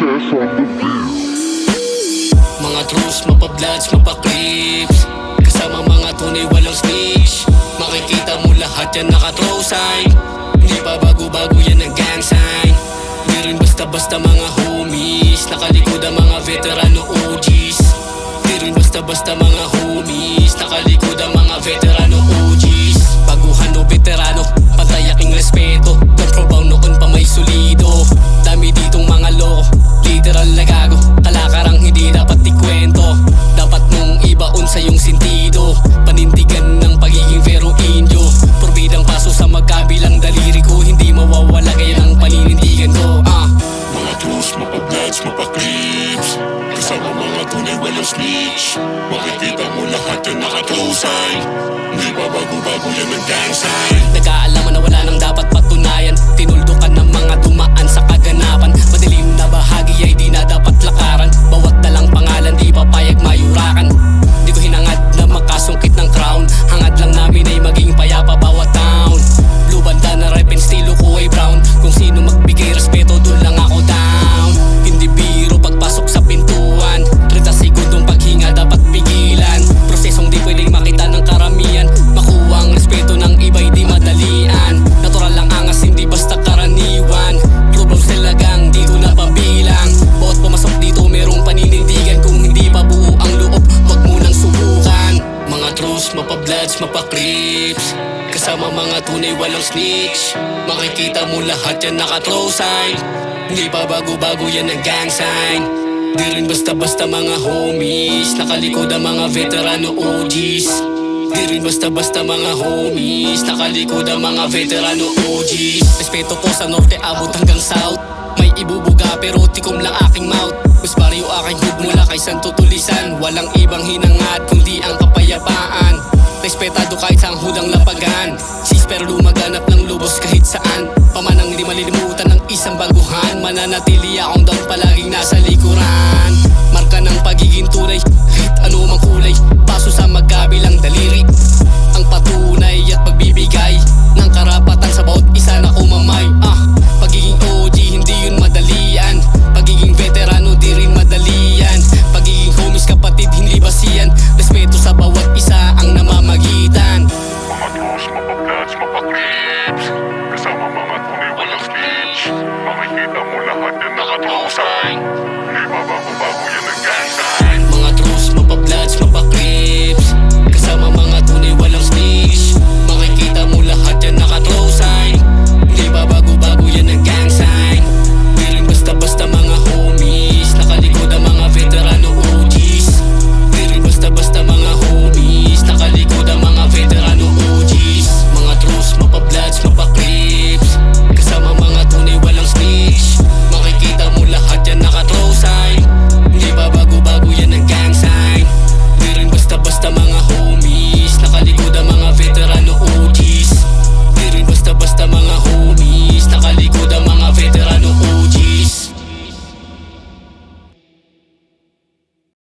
Chef on the beat. Mga truths, mapa-bloods, mapa-clips, kasama mga tunay walang snitch. Makikita mo lahat yan naka-throw sign. Hindi pa bago-bago yan ang gang sign. Di rin basta-basta mga homies, nakalikod ang mga veterano OGs. Di rin basta-basta mga homies, nakalikod ang mga veterano OGs. Baguhan o veterano, patay aking respeto. Don't probaw noon pa may solido. Dami ditong mga loko, literal na gago. Kalakarang hindi dapat ikwento. Dapat mong ibaon sa iyong sentido. Panindigan ng pagiging vero indio. Porbidang paso sa magkabilang daliri ko. Hindi mawawala kaya ng paninindigan ko. Mga truths, mapa-bloods, mapa-clips, kasama mga tunay walang snitch. Makikita mo lahat yan naka-close eye. Hindi pa bago-bago yan ang gang sign. Nag-aalaman na wala nang dapat patunayan. Tinuldukan ng mga dumaan sa kaganapan. Madilim na bahagi ay di na dapat lakaran. Bawat dalang pangalan di papayag mayurakan. Di ko hinangad na makasungkit ng crown. Hangad lang namin ay maging payapa bawat town. Blue banda na rep and stilo ko ay brown. Kung sino magbigay respeto dun lang ako down. Hindi biro pagpasok sa pintuan. 30 segundong paghinga dapat pigilan. Prosesong di pwedeng makita ng karamihan. Makuha ang respeto ng iba'y di madalian. Natural lang angas hindi basta karaniwan. Problems talagang di ko napabilang. Bawat pumasok dito merong paninindigan. Kung hindi pa buo ang loob wag mo nang subukan. Mga truths, mapa-bloods, mapa-clips, kasama mga tunay walang snitch. Makikita mo lahat yan naka-throw sign. Hindi pa bago-bago yan ang gang sign. Di rin basta-basta mga homies, nakalikod ang mga veterano OGs. Di rin basta-basta mga homies, nakalikod ang mga veterano OGs. Respeto ko sa norte abot hanggang south. May ibubuga pero tikom lang aking mouth. Mas baryo aking hood mula kay Santo Tulisan. Walang ibang hinangad kundi ang kapayapaan. Respetado kahit sa hudang lapagan. Sis pero lumaganap ng lubos kahit saan. Pamanang di malilimutan ng isang baguhan. Mananatili akong down palaging nasa likuran. Marka ng pagiging tunay kahit ano mang kulay. Paso sa magkabilang daliri. Ang patunay at pagbibigay ng karapatan sa bawat isa na kumamay. Pagiging OG hindi yun madalian. Pagiging veterano di rin madalian. Pagiging homies kapatid hindi basihan. Respeto sa bawat isa ang namamagitan. Mga truths, mapa-bloods, mapa-clips, kasama mga tunay walang snitch. Makikita mo lahat yan naka-close eye.